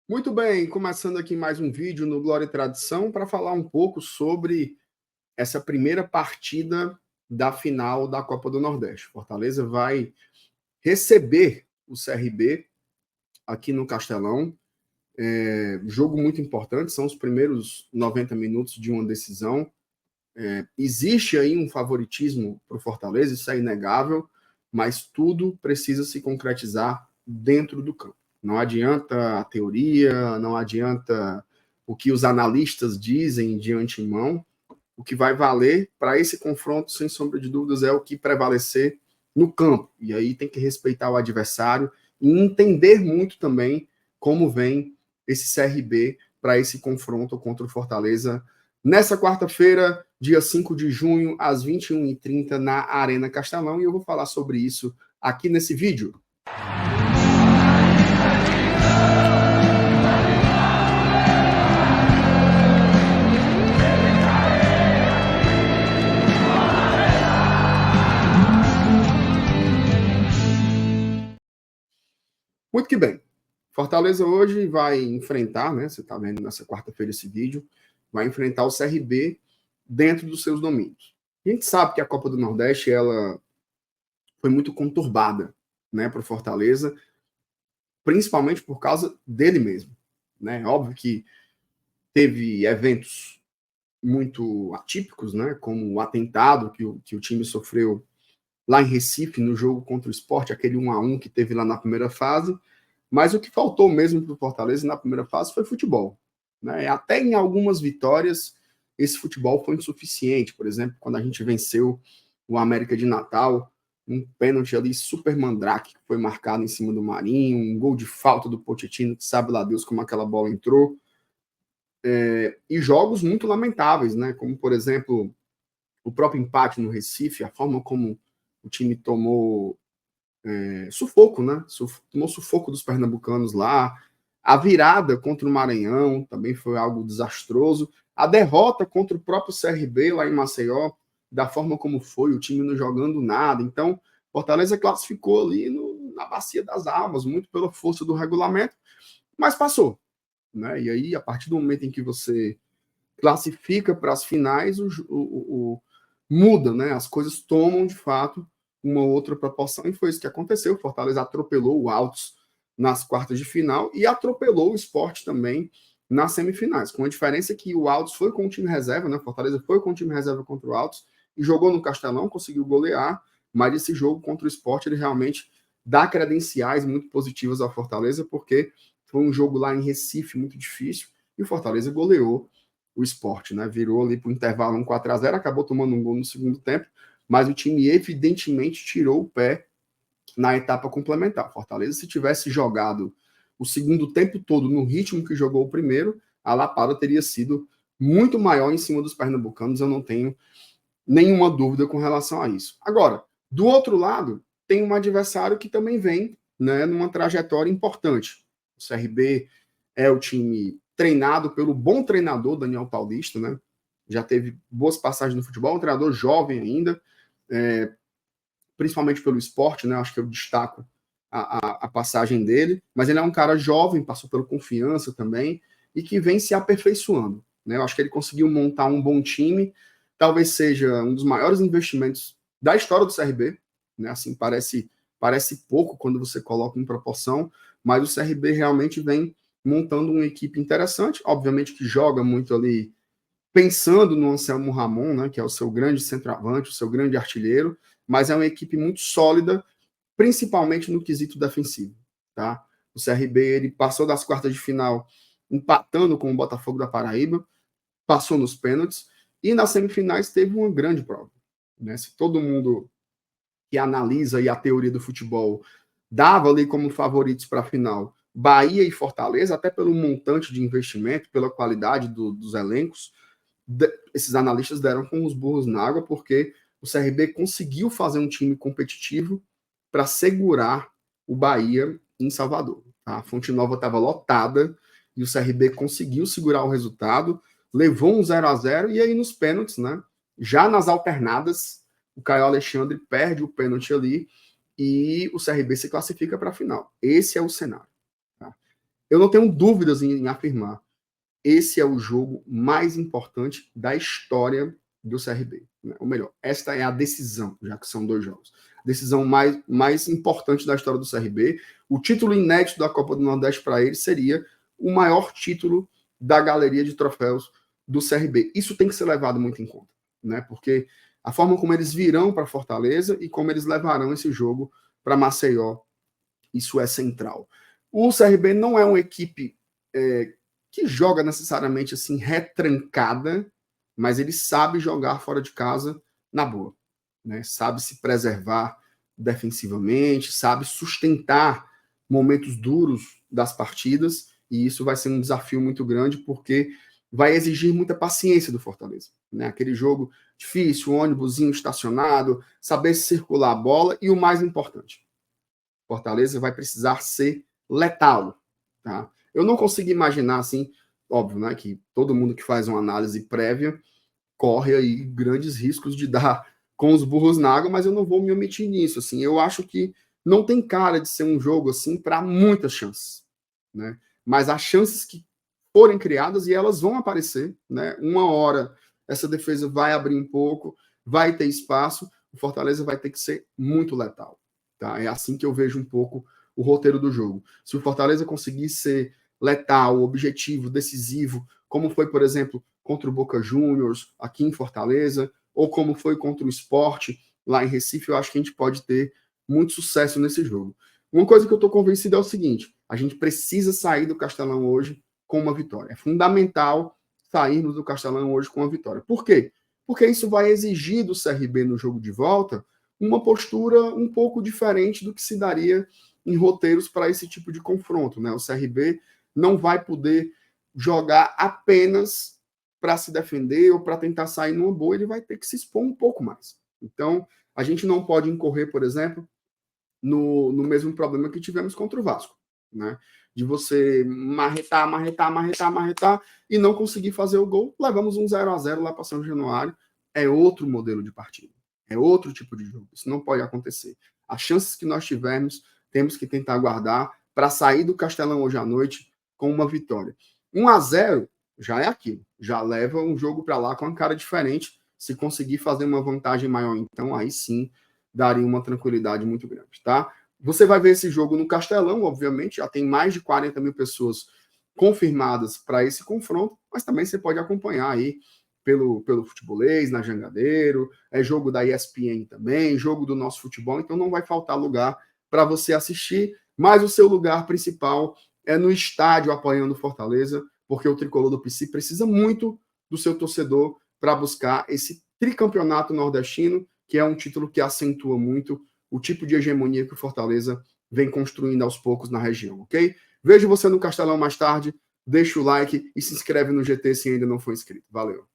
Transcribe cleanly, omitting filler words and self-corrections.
Muito bem, começando aqui mais um vídeo no Glória e Tradição para falar um pouco sobre essa primeira partida da final da Copa do Nordeste. Fortaleza vai receber o CRB aqui no Castelão. Jogo muito importante, são os primeiros 90 minutos de uma decisão. Existe aí um favoritismo para o Fortaleza, isso é inegável, mas tudo precisa se concretizar dentro do campo. Não adianta a teoria, não adianta o que os analistas dizem de antemão. O que vai valer para esse confronto, sem sombra de dúvidas, é o que prevalecer no campo. E aí tem que respeitar o adversário e entender muito também como vem esse CRB para esse confronto contra o Fortaleza nessa quarta-feira, dia 5 de junho, às 21h30, na Arena Castelão. E eu vou falar sobre isso aqui nesse vídeo. Muito que bem. Fortaleza hoje vai enfrentar, né? Você está vendo nessa quarta-feira esse vídeo, vai enfrentar o CRB dentro dos seus domínios. A gente sabe que a Copa do Nordeste ela foi muito conturbada, né, para o Fortaleza, principalmente por causa dele mesmo, né? Óbvio que teve eventos muito atípicos, né, como o atentado que o time sofreu lá em Recife no jogo contra o Sport, aquele 1-1 que teve lá na primeira fase. Mas o que faltou mesmo para o Fortaleza na primeira fase foi futebol. Né? Até em algumas vitórias, esse futebol foi insuficiente. Por exemplo, quando a gente venceu o América de Natal, um pênalti ali super mandrake que foi marcado em cima do Marinho, um gol de falta do Pochettino, que sabe lá Deus como aquela bola entrou. E jogos muito lamentáveis, né? Como, por exemplo, o próprio empate no Recife, a forma como o time tomou sufoco, né? Tomou sufoco dos pernambucanos lá. A virada contra o Maranhão também foi algo desastroso. A derrota contra o próprio CRB lá em Maceió, da forma como foi, o time não jogando nada. Então, Fortaleza classificou ali na Bacia das Almas, muito pela força do regulamento, mas passou. Né? E aí, a partir do momento em que você classifica para as finais, muda, né? As coisas tomam, de fato, uma outra proporção, e foi isso que aconteceu. O Fortaleza atropelou o Altos nas quartas de final e atropelou o Sport também nas semifinais, com a diferença que o Altos foi com o time reserva, né? O Fortaleza foi com o time reserva contra o Altos e jogou no Castelão, conseguiu golear, mas esse jogo contra o Sport, ele realmente dá credenciais muito positivas ao Fortaleza, porque foi um jogo lá em Recife muito difícil e o Fortaleza goleou o Sport, né? Virou ali para o intervalo 1-4-0, acabou tomando um gol no segundo tempo, mas o time evidentemente tirou o pé na etapa complementar. Fortaleza, se tivesse jogado o segundo tempo todo no ritmo que jogou o primeiro, a lapada teria sido muito maior em cima dos pernambucanos, eu não tenho nenhuma dúvida com relação a isso. Agora, do outro lado, tem um adversário que também vem, né, numa trajetória importante. O CRB é o time treinado pelo bom treinador Daniel Paulista, né? Já teve boas passagens no futebol, um treinador jovem ainda, principalmente pelo esporte, né? Acho que eu destaco a passagem dele, mas ele é um cara jovem, passou pelo Confiança também, e que vem se aperfeiçoando. Né? Eu acho que ele conseguiu montar um bom time, talvez seja um dos maiores investimentos da história do CRB, né? Assim, parece pouco quando você coloca em proporção, mas o CRB realmente vem montando uma equipe interessante, obviamente que joga muito ali pensando no Anselmo Ramon, né, que é o seu grande centroavante, o seu grande artilheiro, mas é uma equipe muito sólida, principalmente no quesito defensivo. Tá? O CRB ele passou das quartas de final empatando com o Botafogo da Paraíba, passou nos pênaltis, e nas semifinais teve uma grande prova. Né? Se todo mundo que analisa a teoria do futebol dava ali como favoritos para a final Bahia e Fortaleza, até pelo montante de investimento, pela qualidade dos elencos, esses analistas deram com os burros na água, porque o CRB conseguiu fazer um time competitivo para segurar o Bahia em Salvador. Tá? A Fonte Nova estava lotada e o CRB conseguiu segurar o resultado, levou um 0-0 e aí nos pênaltis, né? Já nas alternadas, o Caio Alexandre perde o pênalti ali e o CRB se classifica para a final. Esse é o cenário. Tá? eu não tenho dúvidas em afirmar, esse é o jogo mais importante da história do CRB. Né? Ou melhor, esta é a decisão, já que são 2 jogos. Decisão mais importante da história do CRB. O título inédito da Copa do Nordeste para ele seria o maior título da galeria de troféus do CRB. Isso tem que ser levado muito em conta, né? Porque a forma como eles virão para Fortaleza e como eles levarão esse jogo para Maceió, isso é central. O CRB não é uma equipe que joga necessariamente assim retrancada, mas ele sabe jogar fora de casa na boa, né? Sabe se preservar defensivamente, sabe sustentar momentos duros das partidas, e isso vai ser um desafio muito grande, porque vai exigir muita paciência do Fortaleza, né? Aquele jogo difícil, ônibusinho estacionado, saber circular a bola, e o mais importante, Fortaleza vai precisar ser letal, tá? Eu não consigo imaginar, assim, óbvio, né, que todo mundo que faz uma análise prévia corre aí grandes riscos de dar com os burros na água, mas eu não vou me omitir nisso, assim. Eu acho que não tem cara de ser um jogo, assim, para muitas chances, né? Mas as chances que forem criadas, e elas vão aparecer, né? Uma hora essa defesa vai abrir um pouco, vai ter espaço, o Fortaleza vai ter que ser muito letal, tá? É assim que eu vejo um pouco o roteiro do jogo. Se o Fortaleza conseguir ser letal, objetivo, decisivo, como foi, por exemplo, contra o Boca Juniors, aqui em Fortaleza, ou como foi contra o Sport, lá em Recife, eu acho que a gente pode ter muito sucesso nesse jogo. Uma coisa que eu estou convencido é o seguinte, a gente precisa sair do Castelão hoje com uma vitória. É fundamental sairmos do Castelão hoje com uma vitória. Por quê? Porque isso vai exigir do CRB no jogo de volta uma postura um pouco diferente do que se daria em roteiros para esse tipo de confronto, né? O CRB não vai poder jogar apenas para se defender ou para tentar sair numa boa, ele vai ter que se expor um pouco mais. Então, a gente não pode incorrer, por exemplo, no mesmo problema que tivemos contra o Vasco, né? De você marretar e não conseguir fazer o gol. Levamos um 0-0 lá para São Januário. É outro modelo de partida. É outro tipo de jogo. Isso não pode acontecer. As chances que nós tivermos, temos que tentar guardar para sair do Castelão hoje à noite com uma vitória. 1-0 já é aquilo. Já leva um jogo para lá com uma cara diferente. Se conseguir fazer uma vantagem maior, então, aí sim daria uma tranquilidade muito grande, tá? Você vai ver esse jogo no Castelão, obviamente, já tem mais de 40 mil pessoas confirmadas para esse confronto, mas também você pode acompanhar aí pelo Futebolês, na Jangadeiro, é jogo da ESPN também, jogo do Nosso Futebol, então não vai faltar lugar para você assistir, mas o seu lugar principal é no estádio apoiando Fortaleza, porque o Tricolor do PC precisa muito do seu torcedor para buscar esse tricampeonato nordestino, que é um título que acentua muito o tipo de hegemonia que o Fortaleza vem construindo aos poucos na região, ok? Vejo você no Castelão mais tarde, deixa o like e se inscreve no GT se ainda não for inscrito. Valeu!